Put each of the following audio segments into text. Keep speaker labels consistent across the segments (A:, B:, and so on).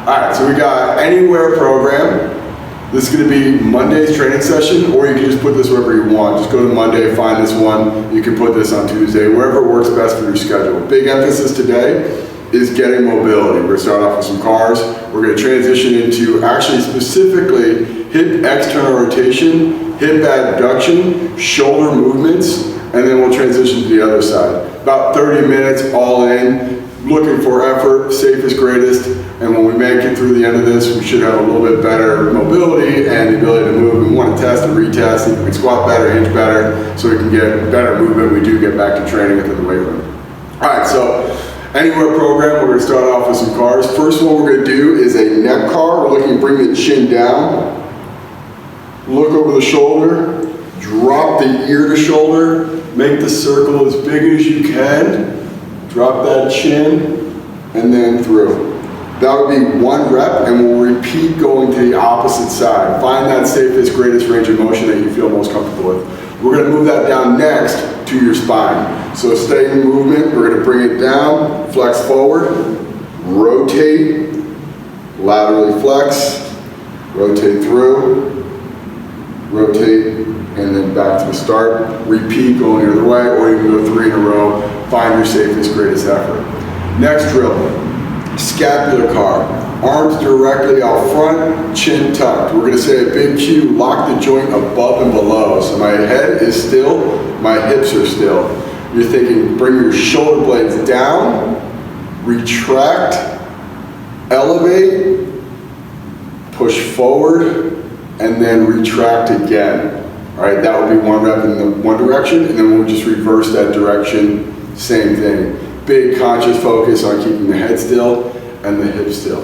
A: Alright, so we got anywhere program. This is going to be Monday's training session, or you can just put this wherever you want. Just go to Monday, find this one. You can put this on Tuesday, wherever works best for your schedule. Big emphasis today is getting mobility. We're going to start off with some cars. We're going to transition into actually specifically hip external rotation, hip adduction, shoulder movements, and then we'll transition to the other side. About 30 minutes all in, looking for effort, safest, greatest, and when we make it through the end of this, we should have a little bit better mobility and the ability to move. We want to test and retest, see if we can squat better, hinge better, so we can get better movement. We do get back to training within the weight room. All right, so anywhere program, we're going to start off with some cars. First one we're going to do is a neck car. We're looking to bring the chin down, look over the shoulder, drop the ear to shoulder, make the circle as big as you can, drop that chin, and then through. That would be one rep, and we'll repeat going to the opposite side. Find that safest, greatest range of motion that you feel most comfortable with. We're going to move that down next to your spine. So stay in movement. We're going to bring it down, flex forward, rotate, laterally flex, rotate through, rotate, and then back to the start. Repeat going the other way, or you can go 3 in a row. Find your safest, greatest effort. Next drill. Scapular car, arms directly out front, chin tucked. We're going to say a big Q, lock the joint above and below. So my head is still, my hips are still. You're thinking, bring your shoulder blades down, retract, elevate, push forward, and then retract again. All right, that would be one rep in the one direction, and then we'll just reverse that direction, same thing. Big conscious focus on keeping the head still and the hips still.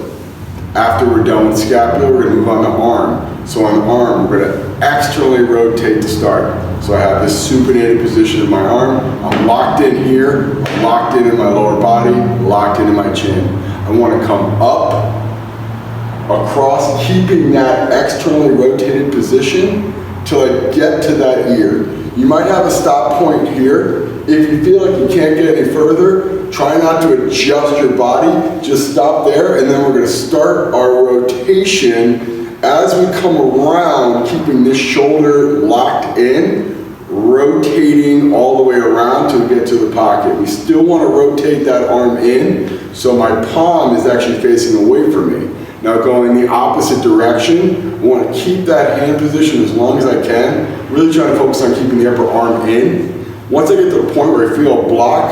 A: After we're done with scapula, we're going to move on to arm. So on the arm, we're going to externally rotate to start. So I have this supinated position of my arm. I'm locked in here, I'm locked in my lower body, locked into my chin. I want to come up, across, keeping that externally rotated position till I get to that ear. You might have a stop point here. If you feel like you can't get any further, try not to adjust your body, just stop there, and then we're going to start our rotation as we come around, keeping this shoulder locked in, rotating all the way around till we get to the pocket. We still want to rotate that arm in, so my palm is actually facing away from me. Now going the opposite direction, I want to keep that hand position as long as I can, really trying to focus on keeping the upper arm in. Once I get to the point where I feel a block,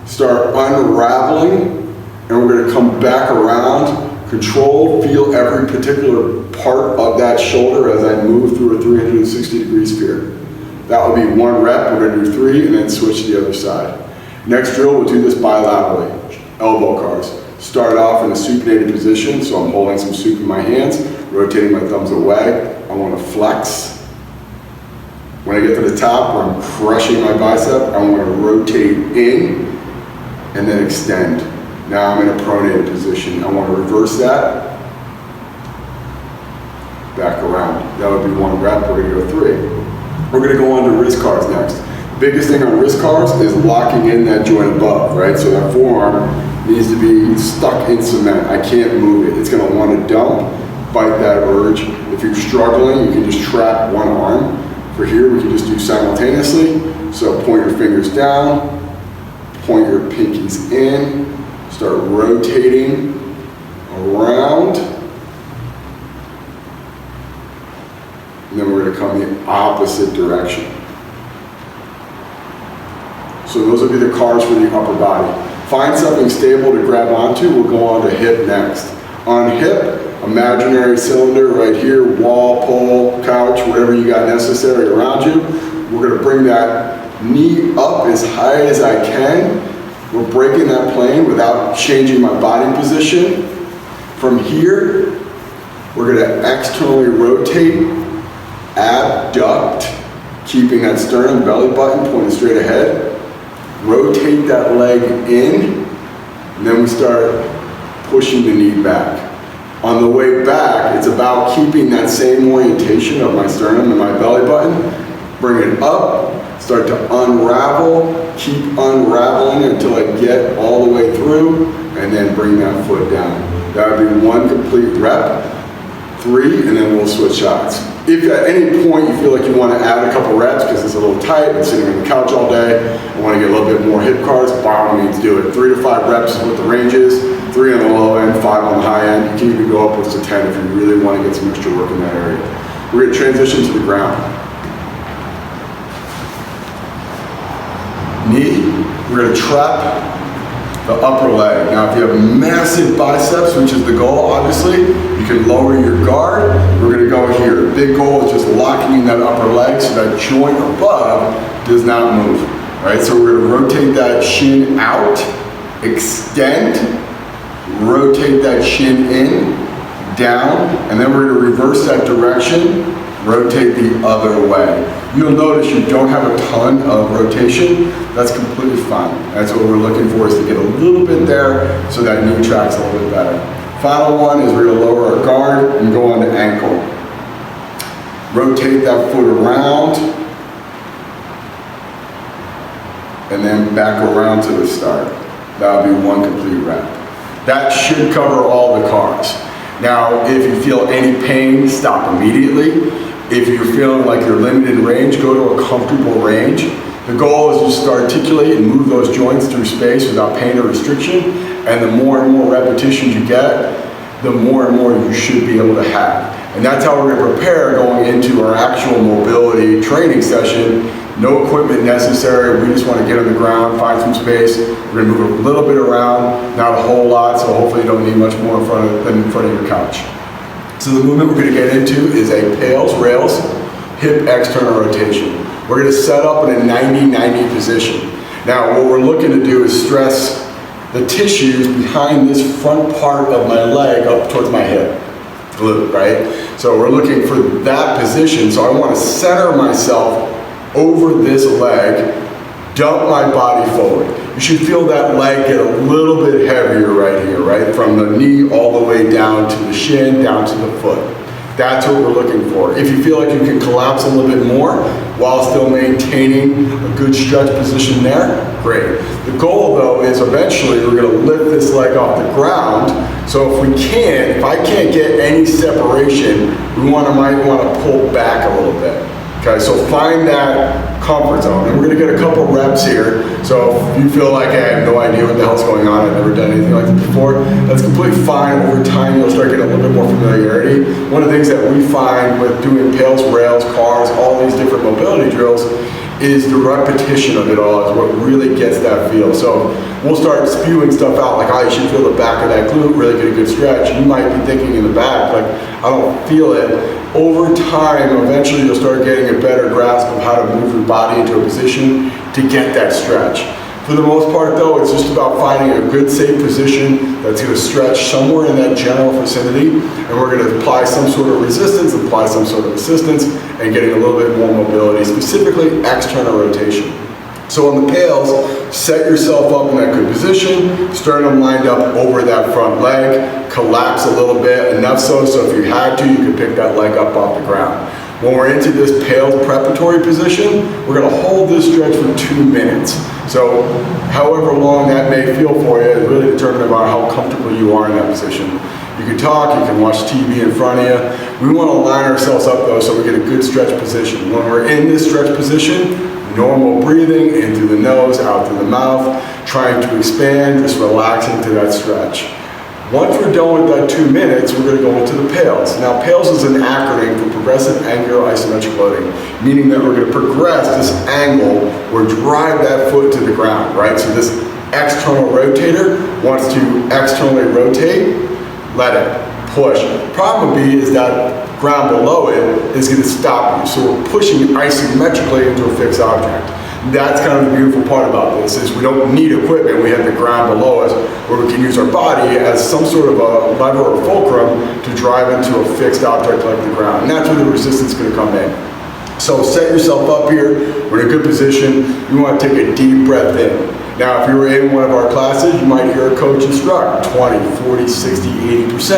A: start unraveling, and we're going to come back around, control, feel every particular part of that shoulder as I move through a 360-degree sphere. That will be one rep. We're going to do 3 and then switch to the other side. Next drill, we'll do this bilaterally, elbow cars. Start off in a supinated position, so I'm holding some soup in my hands, rotating my thumbs away. I want to flex. When I get to the top where I'm crushing my bicep, I want to rotate in and then extend. Now I'm in a pronated position. I want to reverse that, back around. That would be one rep. We're going to go 3. We're going to go on to wrist cars next. The biggest thing on wrist cars is locking in that joint above, right? So that forearm needs to be stuck in cement. I can't move it. It's going to want to dump, fight that urge. If you're struggling, you can just trap one arm. For here, we can just do simultaneously. So point your fingers down, point your pinkies in, start rotating around, and then we're going to come the opposite direction. So those will be the cars for the upper body. Find something stable to grab onto. We'll go on to hip next. On hip, imaginary cylinder right here, wall, pole, couch, whatever you got necessary around you. We're going to bring that knee up as high as I can. We're breaking that plane without changing my body position. From here, we're going to externally rotate, abduct, keeping that sternum, belly button pointed straight ahead. Rotate that leg in, and then we start pushing the knee back. On the way back, it's about keeping that same orientation of my sternum and my belly button. Bring it up, start to unravel, keep unraveling until I get all the way through, and then bring that foot down. That would be 1 complete rep, 3, and then we'll switch shots. If at any point you feel like you want to add a couple reps because it's a little tight, been sitting on the couch all day, and want to get a little bit more hip cards, by all means do it. 3 to 5 reps is what the range is, 3 on the low end, 5 on the high end. You can even go upwards to 10 if you really want to get some extra work in that area. We're going to transition to the ground. Knee, we're going to trap the upper leg. Now if you have massive biceps, which is the goal obviously, you can lower your guard. We're going to go here. Big goal is just locking in that upper leg so that joint above does not move. Right? So we're going to rotate that shin out, extend, rotate that shin in, down, and then we're going to reverse that direction, rotate the other way. You'll notice you don't have a ton of rotation. That's completely fine. That's what we're looking for, is to get a little bit there so that knee tracks a little bit better. Final one is we're going to lower our guard and go on to ankle. Rotate that foot around and then back around to the start. That'll be 1 complete rep. That should cover all the cars. Now, if you feel any pain, stop immediately. If you're feeling like you're limited in range, go to a comfortable range. The goal is just to articulate and move those joints through space without pain or restriction. And the more and more repetitions you get, the more and more you should be able to have. And that's how we're going to prepare going into our actual mobility training session. No equipment necessary. We just want to get on the ground, find some space. We're going to move a little bit around, not a whole lot, so hopefully you don't need much more than in front of your couch. So the movement we're going to get into is a pails, rails, hip external rotation. We're going to set up in a 90-90 position. Now what we're looking to do is stress the tissues behind this front part of my leg up towards my hip, glute, right? So we're looking for that position. So I want to center myself over this leg, dump my body forward. You should feel that leg get a little bit heavier right here, right? From the knee all the way down to the shin, down to the foot. That's what we're looking for. If you feel like you can collapse a little bit more while still maintaining a good stretch position there, great. The goal though is eventually we're gonna lift this leg off the ground. So if I can't get any separation, might wanna pull back a little bit. Okay, so find that comfort zone. And we're gonna get a couple reps here. So if you feel like, hey, I have no idea what the hell's going on, I've never done anything like this before, that's completely fine. Over time, you'll start getting a little bit more familiarity. One of the things that we find with doing pails, rails, cars, all these different mobility drills is the repetition of it all is what really gets that feel. So we'll start spewing stuff out like, oh, you should feel the back of that glute, really get a good stretch. You might be thinking in the back, like, I don't feel it. Over time, eventually you'll start getting a better grasp of how to move your body into a position to get that stretch. For the most part though, it's just about finding a good safe position that's going to stretch somewhere in that general vicinity, and we're going to apply some sort of resistance, apply some sort of assistance, and getting a little bit more mobility, specifically external rotation. So on the pails, set yourself up in that good position, sternum lined up over that front leg, collapse a little bit, enough so if you had to, you could pick that leg up off the ground. When we're into this pails preparatory position, we're going to hold this stretch for 2 minutes. So however long that may feel for you is really determined about how comfortable you are in that position. You can talk, you can watch TV in front of you. We want to line ourselves up though so we get a good stretch position. When we're in this stretch position, normal breathing in through the nose, out through the mouth, trying to expand, just relaxing to that stretch. Once we're done with that 2 minutes, we're going to go into the PAILs. Now, PAILs is an acronym for Progressive Angular Isometric Loading, meaning that we're going to progress this angle or drive that foot to the ground, right? So this external rotator wants to externally rotate, let it, push. The problem would be is that ground below it is going to stop you. So we're pushing isometrically into a fixed object. That's kind of the beautiful part about this is we don't need equipment. We have the ground below us where we can use our body as some sort of a lever or fulcrum to drive into a fixed object like the ground. And that's where the resistance is going to come in. So set yourself up here. We're in a good position. You want to take a deep breath in. Now, if you were in one of our classes, you might hear a coach instruct 20, 40, 60, 80%.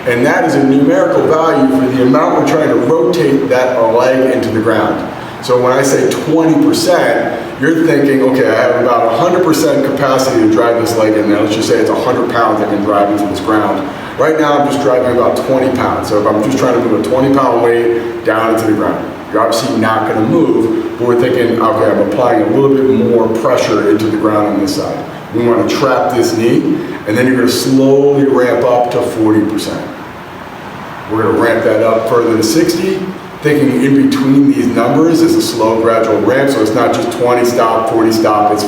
A: And that is a numerical value for the amount we're trying to rotate that leg into the ground. So when I say 20%, you're thinking, okay, I have about 100% capacity to drive this leg in there. Let's just say it's 100 pounds I can drive into this ground. Right now I'm just driving about 20 pounds. So if I'm just trying to move a 20-pound weight down into the ground, you're obviously not going to move, but we're thinking, okay, I'm applying a little bit more pressure into the ground on this side. We want to trap this knee, and then you're going to slowly ramp up to 40%. We're going to ramp that up further to 60, thinking in between these numbers is a slow, gradual ramp, so it's not just 20 stop, 40 stop, it's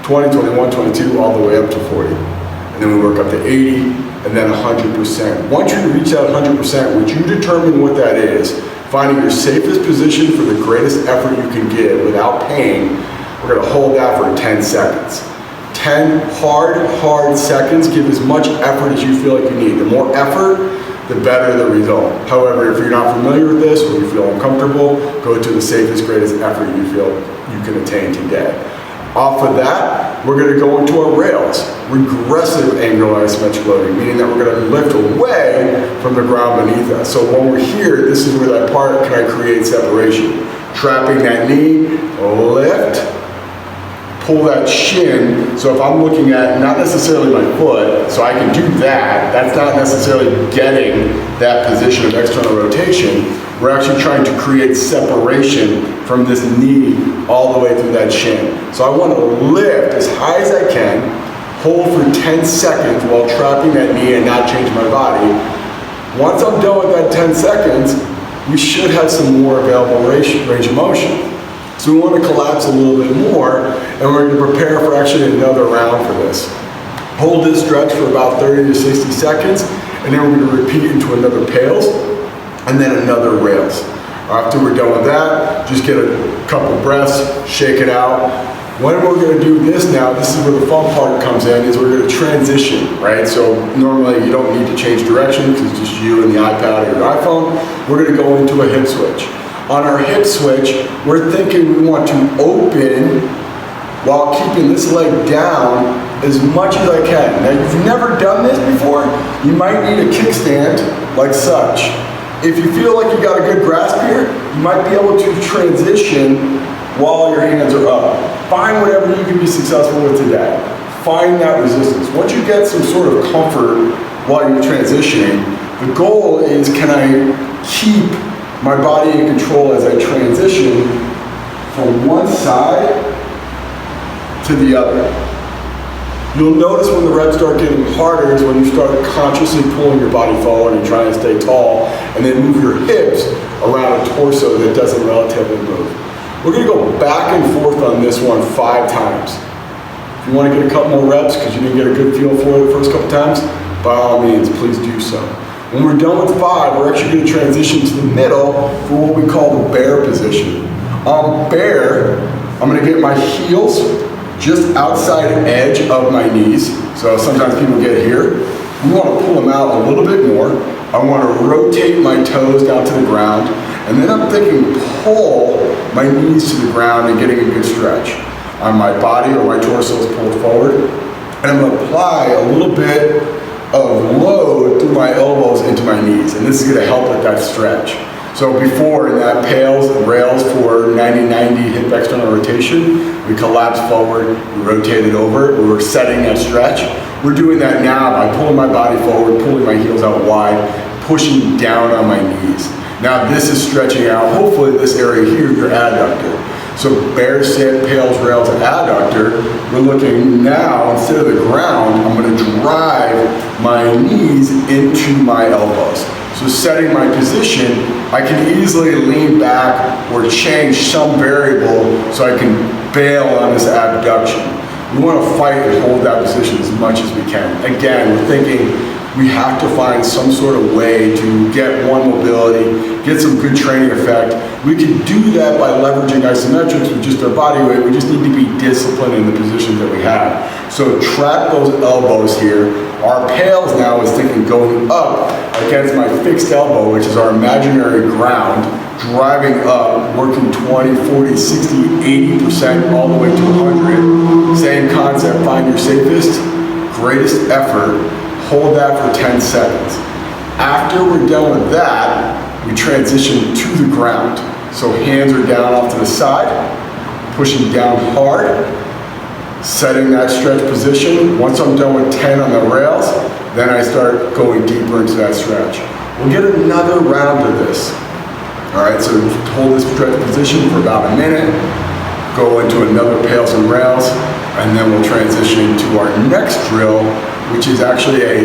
A: 20, 21, 22, all the way up to 40. And then we work up to 80, and then 100%. Once you reach that 100%, which you determine what that is, finding your safest position for the greatest effort you can give without pain, we're going to hold that for 10 seconds. 10 hard seconds. Give as much effort as you feel like you need. The more effort, the better the result. However, if you're not familiar with this or you feel uncomfortable, go to the safest, greatest effort you feel you can attain today. Off of that, we're going to go into our rails. Regressive angular isometric loading, meaning that we're going to lift away from the ground beneath us. So when we're here, this is where that part can I create separation. Trapping that knee, lift, pull that shin. So if I'm looking at not necessarily my foot, so I can do that, that's not necessarily getting that position of external rotation. We're actually trying to create separation from this knee all the way through that shin. So I want to lift as high as I can, hold for 10 seconds while trapping that knee and not change my body. Once I'm done with that 10 seconds, we should have some more available range of motion. So we want to collapse a little bit more, and we're going to prepare for actually another round for this. Hold this stretch for about 30 to 60 seconds, and then we're going to repeat into another pails, and then another rails. After we're done with that, just get a couple breaths, shake it out. When we're going to do this now, this is where the fun part comes in, is we're going to transition, right? So normally you don't need to change direction because it's just you and the iPad or your iPhone. We're going to go into a hip switch. On our hip switch, we're thinking we want to open while keeping this leg down as much as I can. Now, if you've never done this before, you might need a kickstand like such. If you feel like you got a good grasp here, you might be able to transition while your hands are up. Find whatever you can be successful with today. Find that resistance. Once you get some sort of comfort while you're transitioning, the goal is, can I keep my body in control as I transition from one side to the other. You'll notice when the reps start getting harder is when you start consciously pulling your body forward and trying to stay tall, and then move your hips around a torso that doesn't relatively move. We're going to go back and forth on this one 5 times. If you want to get a couple more reps because you didn't get a good feel for it the first couple times, by all means, please do so. When we're done with 5, we're actually going to transition to the middle for what we call the bear position. On bear, I'm going to get my heels just outside the edge of my knees. So sometimes people get here. We want to pull them out a little bit more. I want to rotate my toes down to the ground. And then I'm thinking pull my knees to the ground and getting a good stretch. On my body or my torso is pulled forward. And I'm going to apply a little bit of load through my elbows into my knees, and this is going to help with that stretch. So before, in that pails and rails for 90-90 hip external rotation, we collapse forward, we rotate it over, we were setting that stretch. We're doing that now by pulling my body forward, pulling my heels out wide, pushing down on my knees. Now this is stretching out, hopefully this area here, your adductor. So bear, sit, pails, rails, and adductor, we're looking now, instead of the ground, I'm going to drive my knees into my elbows. So setting my position, I can easily lean back or change some variable so I can bail on this abduction. We want to fight and hold that position as much as we can. Again, we're thinking we have to find some sort of way to get one mobility, get some good training effect. We can do that by leveraging isometrics with just our body weight. We just need to be disciplined in the positions that we have. So trap those elbows here. Our pails now is thinking going up against my fixed elbow, which is our imaginary ground, driving up, working 20, 40, 60, 80%, all the way to 100. Same concept, find your safest, greatest effort. Hold that for 10 seconds. After we're done with that, we transition to the ground. So hands are down off to the side, pushing down hard, setting that stretch position. Once I'm done with 10 on the rails, then I start going deeper into that stretch. We'll get another round of this. All right, so hold this stretch position for about a minute, go into another pails and rails, and then we'll transition to our next drill, which is actually a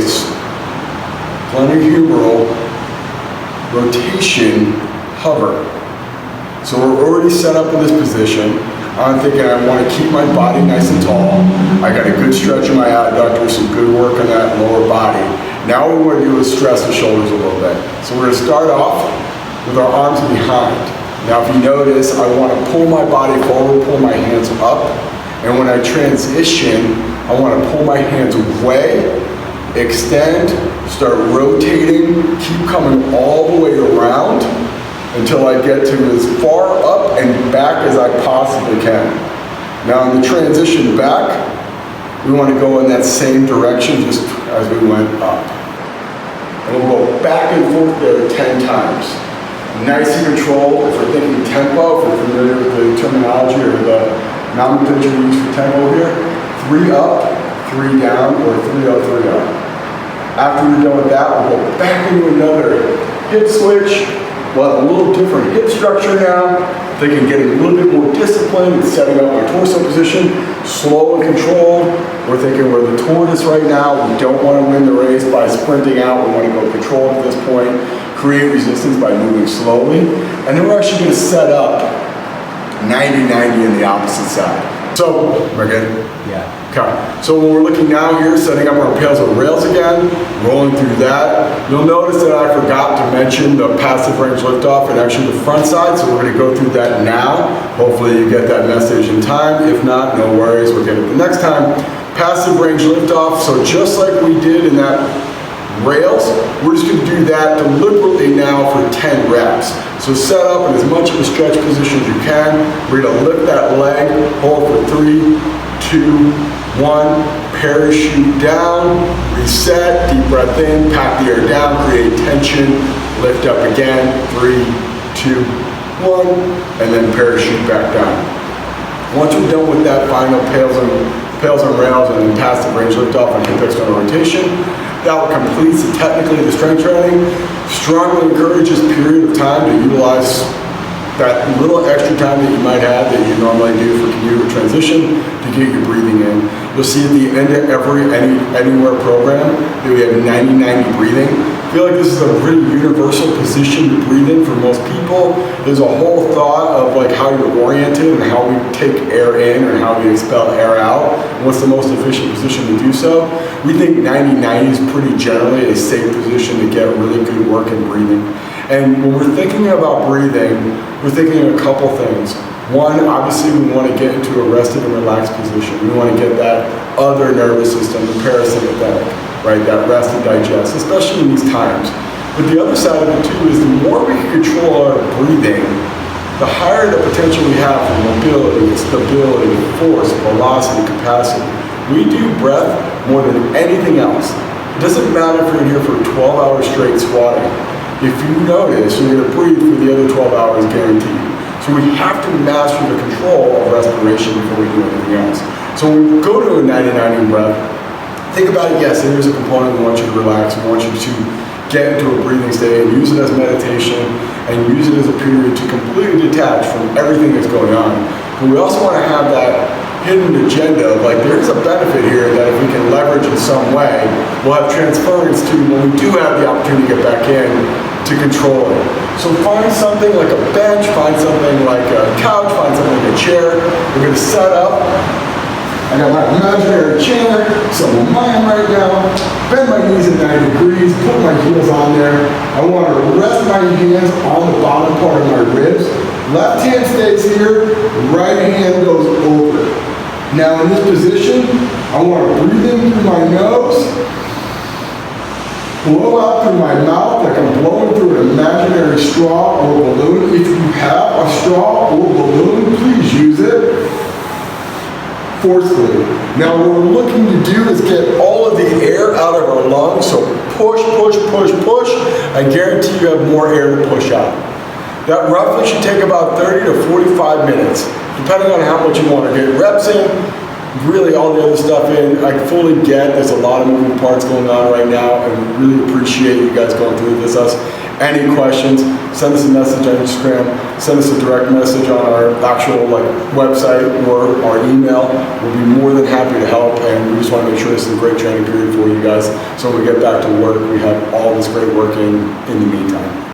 A: plantar rotation hover. So we're already set up in this position. I'm thinking I want to keep my body nice and tall. I got a good stretch in my adductor, some good work on that lower body. Now what we want to do is stress the shoulders a little bit. So we're going to start off with our arms behind. Now if you notice, I want to pull my body forward, pull my hands up, and when I transition, I want to pull my hands away, extend, start rotating, keep coming all the way around until I get to as far up and back as I possibly can. Now in the transition back, we want to go in that same direction just as we went up. And we'll go back and forth there 10 times. Nice and controlled. If we're thinking tempo, if we're familiar with the terminology or the nomenclature we use for tempo here, 3 up, 3 down, or 3 up, 3 up. After we're done with that, we'll go back into another hip switch. We'll have a little different hip structure now. Thinking getting a little bit more disciplined and setting up our torso position, slow and controlled. We're thinking we're the tortoise right now. We don't want to win the race by sprinting out. We want to go controlled at this point, create resistance by moving slowly. And then we're actually going to set up 90-90 in the opposite side. So, we're good?
B: Yeah.
A: Okay. So when we're looking now here, setting up our pails and rails again, rolling through that. You'll notice that I forgot to mention the passive range liftoff and actually the front side, so we're going to go through that now. Hopefully you get that message in time. If not, no worries, we'll get it the next time. Passive range liftoff, so just like we did in that rails, we're just going to do that deliberately now for 10 reps. So set up in as much of a stretch position as you can. We're going to lift that leg, hold for 3, 2, 1, parachute down, reset, deep breath in, pack the air down, create tension, lift up again, 3, 2, 1, and then parachute back down. Once we're done with that final pails and rails and then passive range liftoff and hip external rotation, that will complete technically the strength training. Strongly encourage this period of time to utilize that little extra time that you might have that you normally do for commute or transition to get your breathing in. You'll see at the end of every anywhere program that we have 90-90 breathing. I feel like this is a pretty universal position to breathe in for most people. There's a whole thought of like how you're oriented and how we take air in and how we expel air out, and what's the most efficient position to do so. We think 90-90 is pretty generally a safe position to get really good work in breathing. And when we're thinking about breathing, we're thinking of a couple things. One, obviously we want to get into a rested and relaxed position. We want to get that other nervous system, the parasympathetic, right? That rest and digest, especially in these times. But the other side of it too is the more we can control our breathing, the higher the potential we have for mobility, stability, force, velocity, capacity. We do breath more than anything else. It doesn't matter if you're in here for 12 hours straight squatting. If you notice, you're going to breathe for the other 12 hours guaranteed. So we have to master the control of respiration before we do anything else. So when we go to a 90-90 breath, think about it, yes, there is a component we want you to relax, we want you to get into a breathing state and use it as meditation and use it as a period to completely detach from everything that's going on. But we also want to have that hidden agenda of like, there's a benefit here that if we can leverage in some way, we'll have transference to when we do have the opportunity to get back in to control it. So find something like a bench, find something like a couch, find something like a chair. We're going to set up. I got my imaginary chair, so I'm mine right now. Bend my knees at 90 degrees, put my heels on there. I want to rest my hands on the bottom part of my ribs. Left hand stays here, right hand goes over. Now in this position, I want to breathe in through my nose, blow out through my mouth like I'm blowing through an imaginary straw or balloon. If you have a straw or balloon, please use it forcefully. Now what we're looking to do is get all of the air out of our lungs, so push, push, push, push. I guarantee you have more air to push out. That roughly should take about 30 to 45 minutes, depending on how much you want to get reps in. really all the other stuff in. I fully get there's a lot of moving parts going on right now, and really appreciate you guys going through this with us. Any questions, send us a message on Instagram, send us a direct message on our actual website or our email. We'll be more than happy to help, and we just want to make sure this is a great training period for you guys, so when we get back to work, we have all this great work in the meantime.